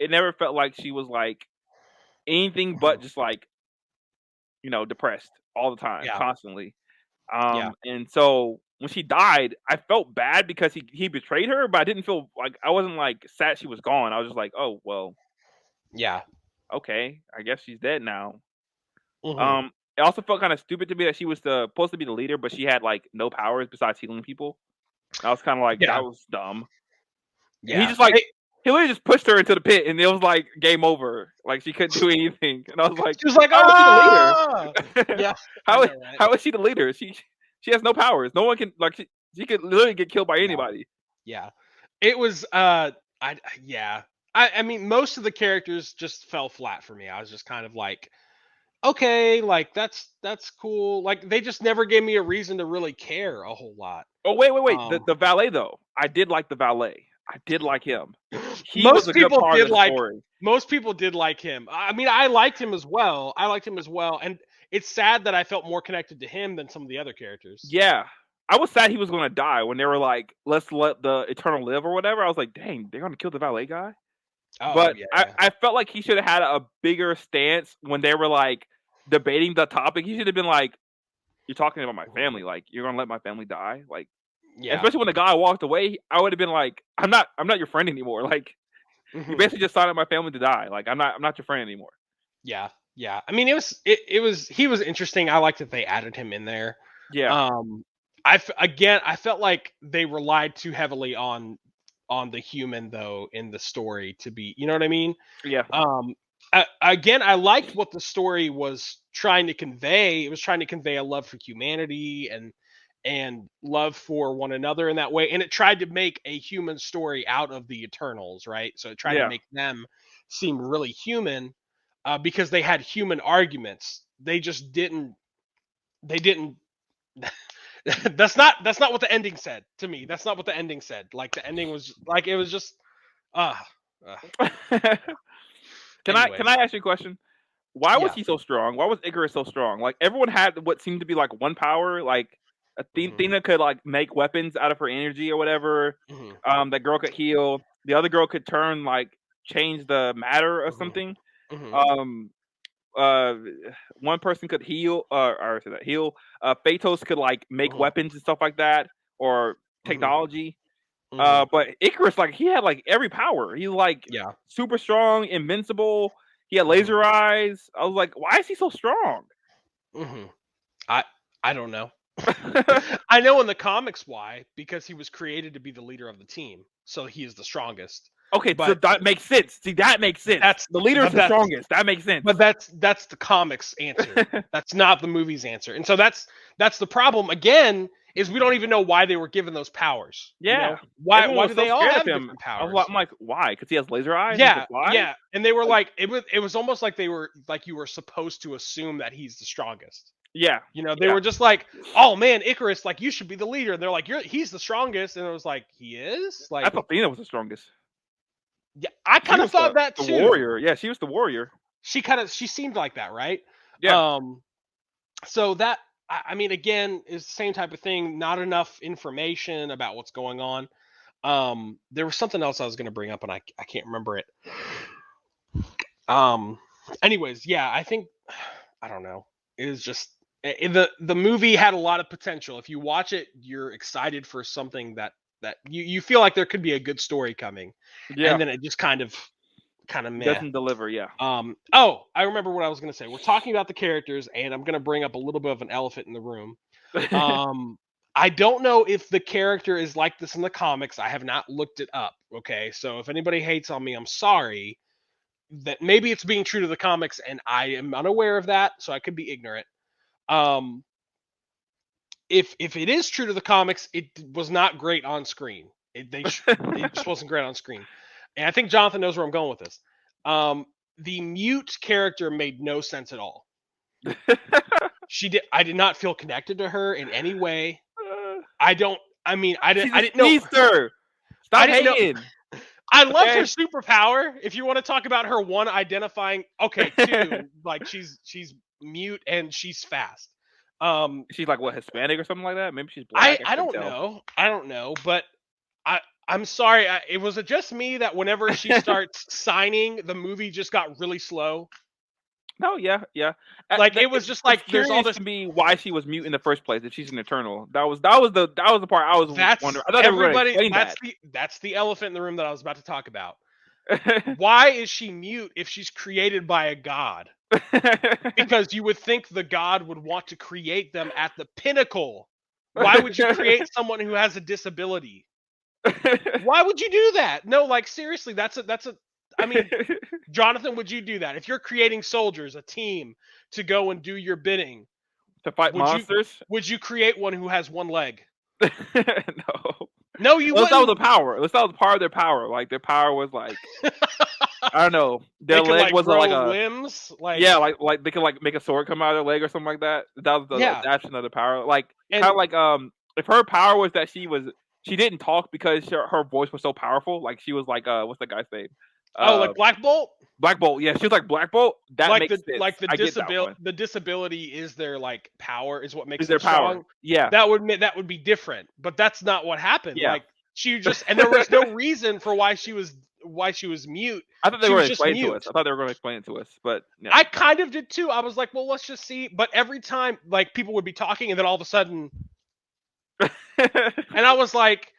it never felt like she was like anything but Mhm. just like depressed all the time, Yeah. constantly. Yeah. And so when she died, I felt bad because he betrayed her, but I didn't feel like I wasn't like sad she was gone. I was just like, oh well, Yeah. okay, I guess she's dead now. Mhm. It also felt kind of stupid to me that she was supposed to be the leader, but she had like no powers besides healing people. And I was kind of like, Yeah. that was dumb. And he Yeah. just like He literally just pushed her into the pit, and it was like game over. Like she couldn't do anything, and I was like, She was like, "How was she the ah, leader? yeah, I how know, right? how is she the leader? She has no powers. No one can like she could literally get killed by Yeah, anybody." yeah. It was, I yeah. I mean, most of the characters just fell flat for me. I was just kind of like, okay, like that's cool. Like they just never gave me a reason to really care a whole lot. Oh wait. The Um, the valet though, I did like the valet. I did like him. He was most a good people part did of the like story. most people did like him. I mean, I liked him as well. I liked him as well, and it's sad that I felt more connected to him than some of the other characters. Yeah. I was sad he was gonna die when they were like, "Let's let the Eternal live" or whatever. I was like, "Dang, they're gonna kill the valet guy." Oh But yeah. I felt like he should have had a bigger stance when they were like debating the topic. He should have been like, "You're talking about my Mhm. family. Like, you're gonna let my family die?" Like, Yeah. especially when the guy walked away, I would have been like, I'm not your friend anymore. Like, you Mhm. basically just signed up my family to die. Like, I'm not your friend anymore." Yeah. Yeah. I mean, it was he was interesting. I liked that they added him in there. Yeah, Um, I felt like they relied too heavily on the human though in the story to be, you know what I mean? yeah, Um, again, I liked what the story was trying to convey. It was trying to convey a love for humanity and love for one another in that way. And it tried to make a human story out of the Eternals, right? So it tried to yeah. make them seem really human because they had human arguments. They just didn't. They didn't. That's not what the ending said to me. That's not what the ending said. Like the ending was like it was just ah. Uh, Can I anyways, ask you a question? Why was yeah. he so strong? Why was Icarus so strong? Like everyone had what seemed to be like one power. Like Hmm. Athena could like make weapons out of her energy or whatever. Hmm. That girl could heal. The other girl could turn like change the matter or Hmm. something. Hmm. Um, uh, one person could heal. Or say that heal. Phaetos could like make Hmm. weapons and stuff like that, or Hmm. technology. Hmm. But Icarus, like he had like every power. He's like Yeah. super strong, invincible. He had Hmm. laser eyes. I was like, why is he so strong? Hmm. I I don't know. I know in the comics why, because he was created to be the leader of the team, so he is the strongest. Okay, so But that makes sense. See, that makes sense. that's The leader is but the that's strongest. That makes sense. but that's the comics answer. That's not the movie's answer. And so that's the problem again is we don't even know why they were given those powers. You Yeah, know? Why everyone why was do so they all scared of have him. different I'm powers? like, why? Because he has laser eyes and he can Yeah, fly. yeah. And they were Like, like it was almost like they were like you were supposed to assume that he's the strongest. yeah, You know, they yeah. were just like, "Oh man, Icarus, like you should be the leader." And they're like, he's the strongest." And it was like, "He is?" I Like, thought Athena was the strongest. yeah, I She kind of was thought that the too. warrior. Yeah, she was the warrior. She seemed like that, right? Yeah. Um so that I mean again is the same type of thing, not enough information about what's going on. There was something else I was going to bring up and I can't remember it. Um anyways, yeah, I think I don't know. It was just the movie had a lot of potential. If you watch it, you're excited for something that you feel like there could be a good story coming, Yeah. and then it just kind of meh. Doesn't deliver. Yeah. Oh, I remember what I was going to say. We're talking about the characters, and I'm going to bring up a little bit of an elephant in the room. Um, I don't know if the character is like this in the comics. I have not looked it up. Okay, so if anybody hates on me, I'm sorry. That maybe it's being true to the comics, and I am unaware of that, so I could be ignorant. Um, if it is true to the comics, it was not great on screen. It just wasn't great on screen, and I think Jonathan knows where I'm going with this. Um, the mute character made no sense at all. I did not feel connected to her in any way. I don't. I mean, She's I a didn't know. speedster. I Stop didn't know. hating. I loved her Okay. superpower. If you want to talk about her one identifying, okay, two, like she's mute and she's fast. Um, She's like what, Hispanic or something like that? Maybe she's I black. I I couldn't don't tell. know. I don't know, but I'm sorry. It was it just me that whenever she starts signing, the movie just got really slow. No, yeah, yeah. Like it was just It's like there's all curious this. to me why she was mute in the first place if she's an Eternal. That was the part I was That's wondering. I thought they were going to everybody. explain that. That's the elephant in the room that I was about to talk about. Why is she mute if she's created by a god? Because you would think the god would want to create them at the pinnacle. Why would you create someone who has a disability? Why would you do that? No, like seriously, that's a. I mean, Jonathan, would you do that if you're creating soldiers, a team to go and do your bidding? To fight Would you monsters? would you create one who has one leg? No. No, you Unless that was the wouldn't. power. Unless that was part of their power. Like their power was like I don't know. Their They can leg like was grow like a limbs, like yeah, like they could like make a sword come out of their leg or something like that. That was the yeah, adaptation of the power. Like kind and of like if her power was that she didn't talk because her voice was so powerful. Like she was like what's that guy's name? oh, Uh like Black Bolt, Black Bolt. Yeah, she was like Black Bolt. That like makes sense. the I get that one. disability is their like power is what Is makes them their power. strong. Yeah. That would be different, but that's not what happened. Yeah. Like she just and there was no reason for why she was mute. I thought they She were was going to just explain it to us. mute. I thought they were going to explain it to us, but yeah. I kind of did too. I was like, well, let's just see. But every time, like, people would be talking, and then all of a sudden, and I was like,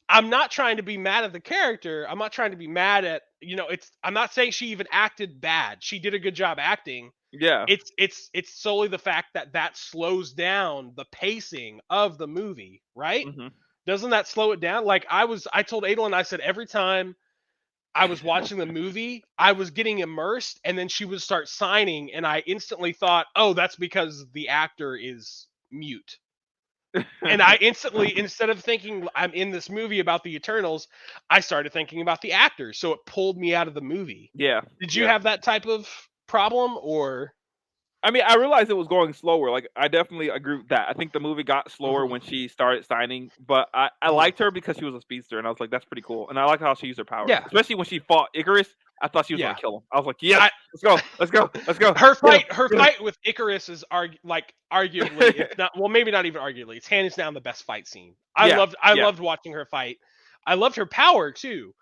I'm not trying to be mad at the character. I'm not trying to be mad at, it's. I'm not saying she even acted bad. She did a good job acting. Yeah. It's solely the fact that that slows down the pacing of the movie, right? Mhm. Doesn't that slow it down? Like I told Adel, I said every time I was watching the movie, I was getting immersed, and then she would start signing, and I instantly thought, oh, that's because the actor is mute. And I instantly, instead of thinking I'm in this movie about the Eternals, I started thinking about the actors. So it pulled me out of the movie. Yeah. Did you Yeah. have that type of problem or? I mean, I realized it was going slower. Like, I definitely agree with that. I think the movie got slower Mhm, when she started signing, but I mhm. liked her because she was a speedster, and I was like, that's pretty cool. And I like how she used her powers, Yeah, especially when she fought Icarus. I thought she was going yeah. to kill him. I was like, yes, I, let's go, let's go, let's go. her Get him, her get him. fight with Icarus is arguably, it's not, well, maybe not even arguably, it's hands down the best fight scene. Yeah, I yeah, loved watching her fight. I loved her power too.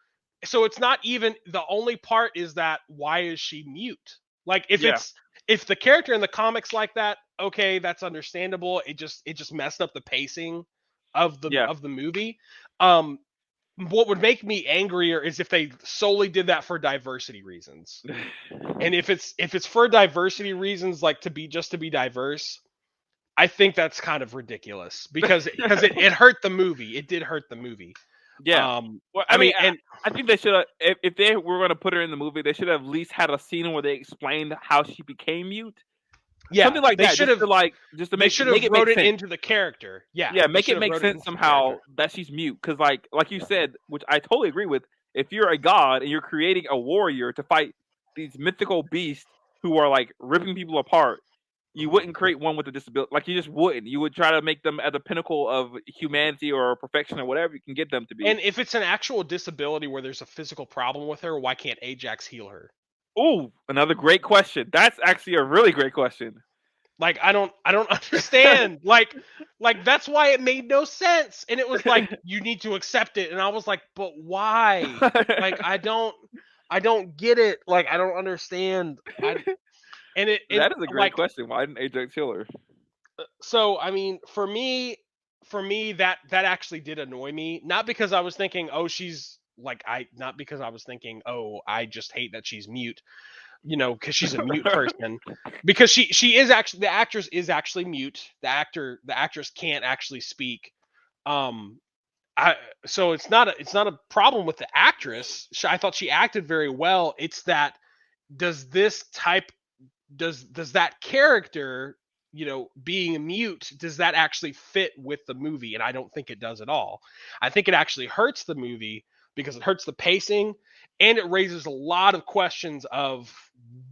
So it's not even, the only part is that why is she mute? Like yeah, if the character in the comics like that, okay, that's understandable. It just messed up the pacing yeah. of the movie. Um what would make me angrier is if they solely did that for diversity reasons. And if it's for diversity reasons, like to be diverse, I think that's kind of ridiculous because it hurt the movie. It did hurt the movie. Yeah. Well, I I mean, mean, and I think they should have, if they were going to put her in the movie, they should have at least had a scene where they explained how she became mute. yeah, Something like that, just to they make should have it wrote make it sense. into the character. Yeah, Yeah, they make should it have make wrote it sense into the somehow character. that she's mute. Because like you said, which I totally agree with, if you're a god and you're creating a warrior to fight these mythical beasts who are like ripping people apart, you Mhm. wouldn't create one with a disability. Like you just wouldn't. You would try to make them at the pinnacle of humanity or perfection or whatever you can get them to be. And if it's an actual disability where there's a physical problem with her, why can't Ajax heal her? Oh, another great question. That's actually a really great question. Like I don't understand. Like that's why it made no sense. And it was like you need to accept it. And I was like, but why? Like I don't get it. Like I don't understand. And That is a great like question. Why didn't Ajax heal her? so I mean for me that actually did annoy me. Not because I was thinking, oh, she's like I not because I was thinking, oh, I just hate that she's mute, because she's a mute person. Because she is actually, the actress is actually mute. The actress can't actually speak. Um, I so it's not a problem with the actress. I thought she acted very well. It's that does this type does that character, being mute, does that actually fit with the movie? And I don't think it does at all. I think it actually hurts the movie because it hurts the pacing, and it raises a lot of questions of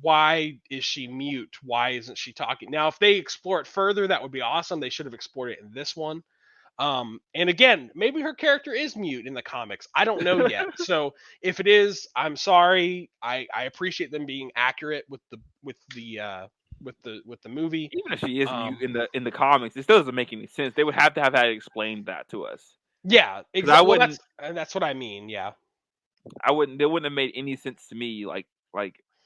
why is she mute? Why isn't she talking? Now, if they explore it further, that would be awesome. They should have explored it in this one. And again, maybe her character is mute in the comics. I don't know yet. So if it is, I'm sorry. I appreciate them being accurate with the movie. Even if she is mute Um, in the comics, it still doesn't make any sense. They would have to have had explained that to us. yeah, Because exactly. Well, that's what I mean. Yeah. they wouldn't have made any sense to me.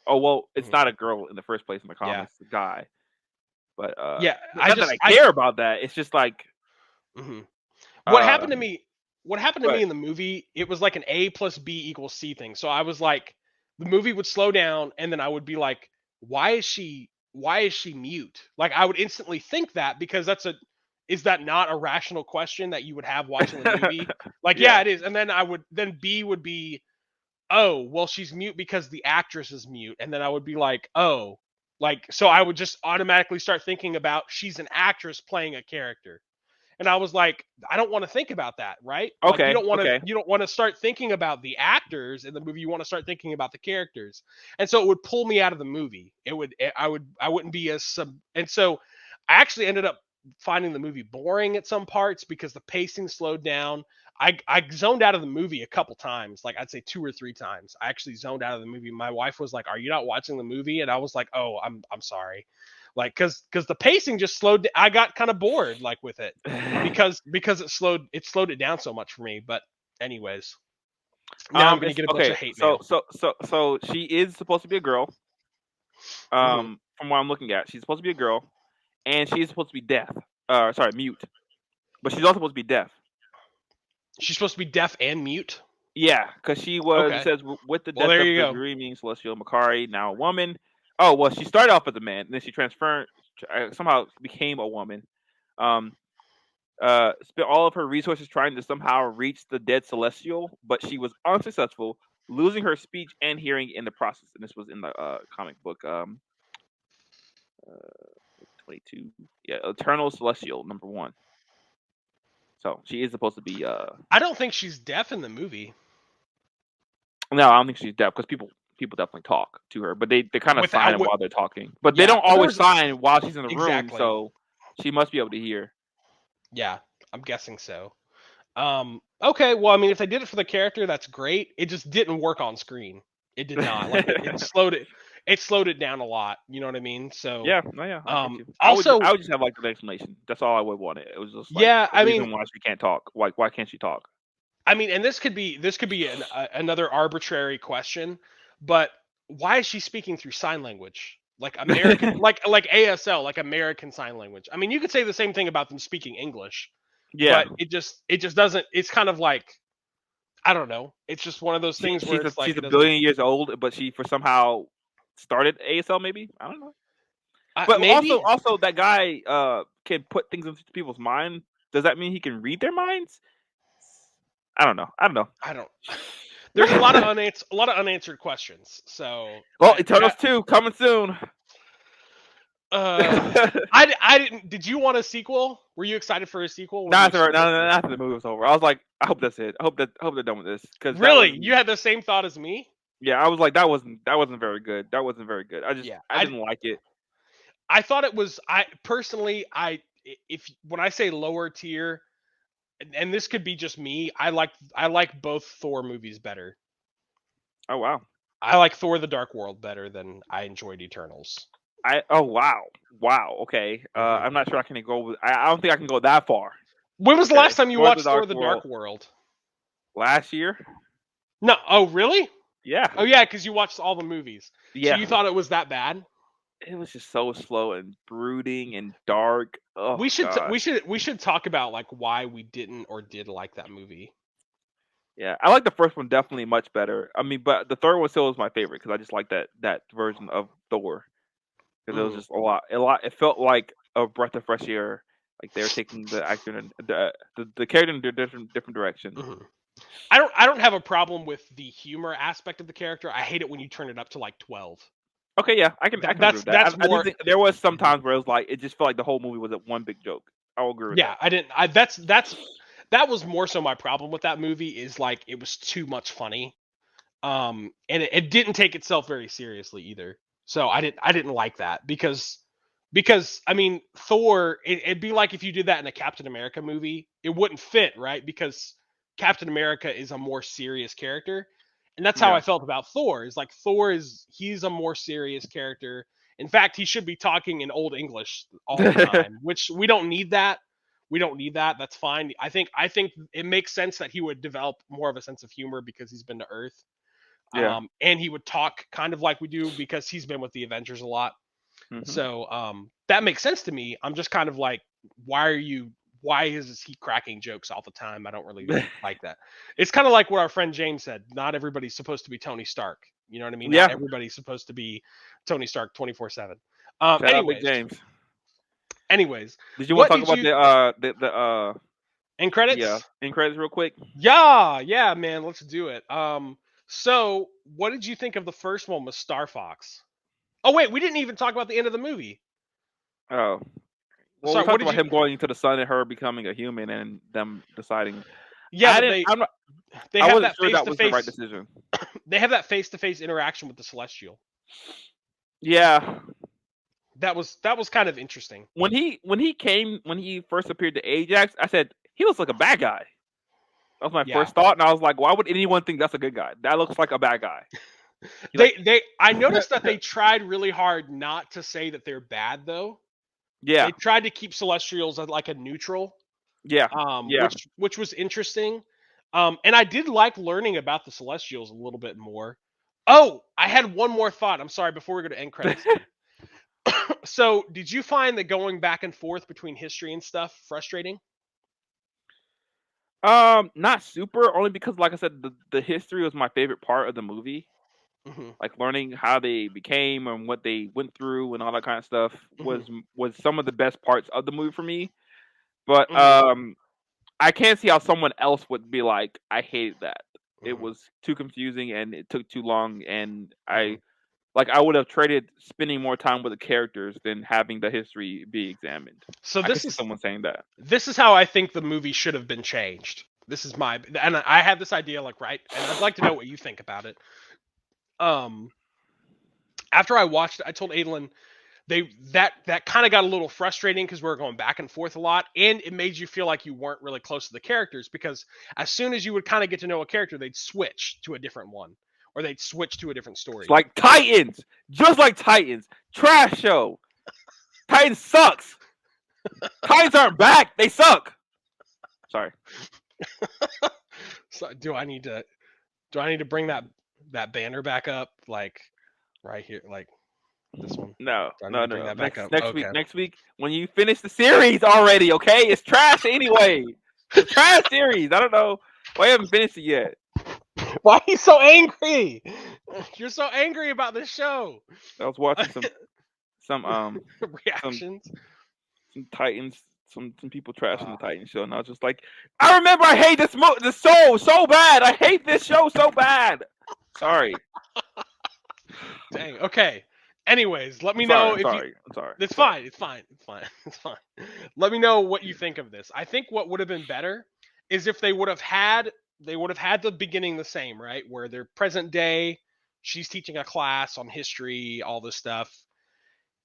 Oh well, it's Mhm. not a girl in the first place in the Yeah. comics, it's a guy. But Yeah. not that I care about that. It's just like Mhm. What uh, happened to me? What happened to me but in the movie? It was like an A plus B equals C thing. So I was like, the movie would slow down, and then I would be like, why is she mute? Like I would instantly think that because is that not a rational question that you would have watching the movie? Like, yeah, Yeah. it is. And then B would be, oh, well, she's mute because the actress is mute. And then I would be like, oh, like, so I would just automatically start thinking about she's an actress playing a character. And I was like, I don't want to think about that, right? Like, Okay. Okay. you don't want to start thinking about the actors in the movie. You want to start thinking about the characters. And so it would pull me out of the movie. I wouldn't be as and so I actually ended up finding the movie boring at some parts because the pacing slowed down. I zoned out of the movie a couple times, like I'd say 2 or 3 times. I actually zoned out of the movie. My wife was like, "Are you not watching the movie?" And I was like, "Oh, I'm sorry." Like, because the pacing just slowed. I got kind of bored like with it because it slowed it down so much for me. But anyways, now I'm gonna It's get a bunch of okay. hate So mail. so so so she is supposed to be a girl. Hmm. From what I'm looking at, she's supposed to be a girl, and she's supposed to be deaf. Sorry, mute. But she's also supposed to be deaf. She's supposed to be deaf and mute. Yeah, because she was. It Okay. says with the Well, death there of you the go. dreaming celestial Makari, now a woman. Oh well, she started off as a man, and then she transferred. Somehow became a woman. Um, spent all of her resources trying to somehow reach the dead celestial, but she was unsuccessful, losing her speech and hearing in the process. And this was in the comic book uh, 22. Yeah, Eternal Celestial #1. So she is supposed to be. I don't think she's deaf in the movie. No, I don't think she's deaf because people definitely talk to her, but they kind of sign Without what? while they're talking. But they Yeah, don't but there always was sign while she's in the room, exactly. so she must be able to hear. Yeah, I'm guessing so. Okay, well, I mean, if they did it for the character, that's great. It just didn't work on screen. It did not. Like it slowed it. It slowed it down a lot. You know what I mean? So, Yeah, no, yeah, I get you. also, I would just have like an explanation. That's all I would want. It was just like yeah, the reason why she can't talk. Like, why can't she talk? and this could be another arbitrary question, but why is she speaking through sign language? Like American, like ASL, like American Sign Language. I mean, you could say the same thing about them speaking English, Yeah, but it just doesn't. It's kind of like, I don't know. It's just one of those things where it's like she's it a doesn't. billion years old, but she for somehow started ASL. Maybe I don't know. But Maybe also that guy can put things into people's mind. Does that mean he can read their minds? I don't know. I don't know. I don't. There's a lot of unanswered questions. So Well, I Eternals that 2 coming soon. uh I didn't. Did you want a sequel? Were you excited for a sequel? When you Not after, started no, after the movie was over. I was like, I hope that's it. I hope they're done with this because that Really, wasn't. you had the same thought as me? Yeah, I was like, that wasn't very good. That wasn't very good. Yeah, I didn't like it. I thought it was. I personally, if when I say lower tier, and this could be just me, I like both Thor movies better. Oh wow. I like Thor: The Dark World better than I enjoyed Eternals. Oh wow. Okay. Hmm. I'm not sure I can go. I don't think I can go that far. When was the Okay. last time you Thor: The watched Dark Thor: The World Dark World? last year. No. Oh, really? Yeah. Oh, yeah, because you watched all the movies. So Yeah. you thought it was that bad? It was just so slow and brooding and dark. Oh We should god. we should talk about like why we didn't or did like that movie. Yeah, I like the first one definitely much better. I mean, but the third one still was my favorite because I just like that version of Thor because it was Hmm. just a lot. It felt like a breath of fresh air. Like they were taking the actor and the character in a different direction. Hmm. I don't have a problem with the humor aspect of the character. I hate it when you turn it up to like 12. Okay, yeah, I can agree That's with that. that's I do more. think there was some Mhm. times where it was like it just felt like the whole movie was one big joke. I'll agree with Yeah, that. I didn't. That was more so my problem with that movie is like it was too much funny. And it didn't take itself very seriously either. So I didn't like that because I mean Thor, it'd be like if you did that in a Captain America movie, it wouldn't fit, right? Because Captain America is a more serious character, and that's how Yeah. I felt about Thor. Is like he's a more serious character. In fact, he should be talking in old English all the time, which we don't need that. We don't need that. That's fine. I think it makes sense that he would develop more of a sense of humor because he's been to Earth, Yeah. and he would talk kind of like we do because he's been with the Avengers a lot. Hmm. So that makes sense to me. I'm just kind of like, why is he cracking jokes all the time? I don't really like that. It's kind of like what our friend James said. Not everybody's supposed to be Tony Stark. You know what I mean? Not Yeah. everybody's supposed to be Tony Stark 24/7. Shout out Big Anyways, James. Anyways, Did you want what to talk did about you the end yeah credits? end credits real quick? Yeah, man, let's do it. So what did you think of the first one with Star Fox? Oh wait, we didn't even talk about the end of the movie. Oh, well, we Sorry, what talked did about you? him going into the sun and her becoming a human and them deciding. Yeah, I but didn't. I'm not. they I have wasn't that sure face that to was the right face. decision. They have that face to face interaction with the Celestial. Yeah, That was kind of interesting. when he first appeared to Ajax, I said he looks like a bad guy. That was my Yeah, first thought, and I was like, why would anyone think that's a good guy? That looks like a bad guy. He like, they I noticed that they tried really hard not to say that they're bad though. yeah, They tried to keep Celestials at like a neutral, yeah, yeah. which was interesting. And I did like learning about the Celestials a little bit more. Oh, I had one more thought. I'm sorry before we go to end credits. So, did you find that going back and forth between history and stuff frustrating? Not super, only because, like I said, the history was my favorite part of the movie. Hmm. Like learning how they became and what they went through and all that kind of stuff Hmm. was some of the best parts of the movie for me. But Hmm. I can't see how someone else would be like, I hated that. It Hmm. was too confusing and it took too long, and Hmm. I would have traded spending more time with the characters than having the history be examined. So I could see someone saying that. this is how I think the movie should have been changed. This is my and I had this idea like right, and I'd like to know what you think about it. Um, After I watched it, I told Adolin that kind of got a little frustrating because we were going back and forth a lot, and it made you feel like you weren't really close to the characters because as soon as you would kind of get to know a character, they'd switch to a different one or they'd switch to a different It's story. like Titans, just like Titans. Trash show. Titans sucks. Titans aren't back. They suck. Sorry. So do I need to bring that banner back up like right here like this one? No, Do I need no, to no, bring no. that back up? Week, Okay. next week when you finish the series already, okay? It's trash anyway. It's a trash series. I don't know why you haven't finished it yet. Why are you so angry? You're so angry about this show. I was watching some some Reactions. some Titans, some people trashing the Titan show, and I was just like, I remember I hate this show so bad. I hate this show so bad. Sorry. Dang. Okay. Anyways, let me I'm sorry. know I'm if you. sorry. I'm sorry. It's I'm sorry. fine. It's fine. It's fine. It's fine. Let me know what you think of this. I think what would have been better is if they would have had the beginning the same, right? Where they're present day, she's teaching a class on history, all this stuff.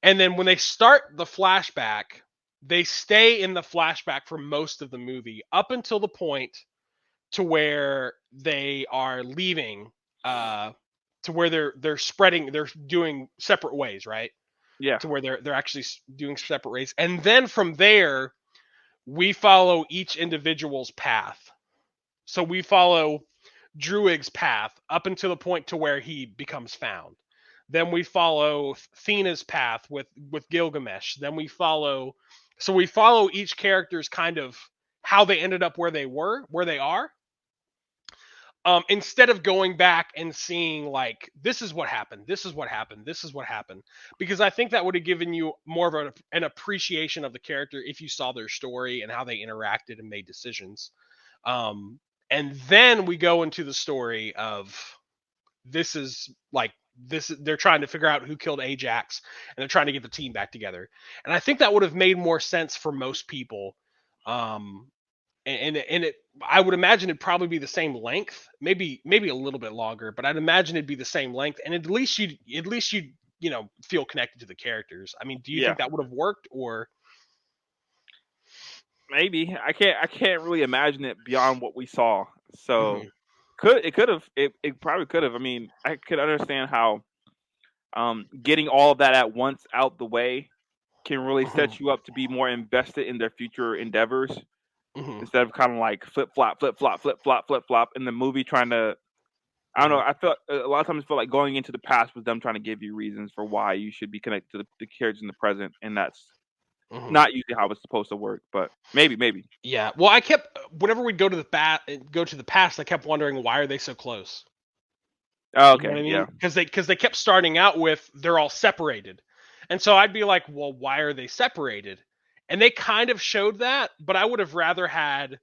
And then when they start the flashback, they stay in the flashback for most of the movie up until the point to where they are leaving to where they're doing separate ways, right? Yeah. To where they're actually doing separate ways. And then from there we follow each individual's path. So we follow Druig's path up until the point to where he becomes found. Then we follow Thena's path with Gilgamesh. Then we follow each character's kind of how they ended up where they are. Instead of going back and seeing like this is what happened, this is what happened, this is what happened, because I think that would have given you more of an appreciation of the character if you saw their story and how they interacted and made decisions. Um, and then we go into the story of this is like this they're trying to figure out who killed Ajax and they're trying to get the team back together. And I think that would have made more sense for most people. Um, and it I would imagine it'd probably be the same length, maybe a little bit longer, but I'd imagine it'd be the same length, and at least you feel connected to the characters. I mean, do you Yeah. think that would have worked or? Maybe I can't really imagine it beyond what we saw. So Mhm. it probably could have. I mean, I could understand how getting all of that at once out the way can really Mhm. set you up to be more invested in their future endeavors Mhm. instead of kind of like flip flop, flip flop, flip flop, flip flop in the movie trying to. I don't know. Mhm. I felt a lot of times I feel like going into the past was them trying to give you reasons for why you should be connected to the characters in the present, and that's Mhm. not usually how it's supposed to work. But maybe. Yeah. Well, I kept whenever we'd go to the past, I kept wondering why are they so close? Oh, You know what okay, I yeah, mean? Because they kept starting out with they're all separated, and so I'd be like, well, why are they separated? And they kind of showed that, but I would have rather had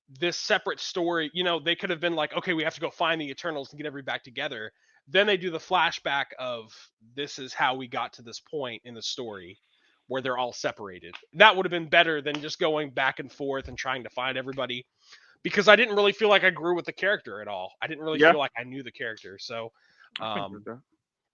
this separate story. You know, they could have been like, okay, we have to go find the Eternals and get everybody back together. Then they do the flashback of this is how we got to this point in the story where they're all separated. That would have been better than just going back and forth and trying to find everybody, because I didn't really feel like I grew with the character at all. I didn't really Yeah, feel like I knew the character. So I can agree with that.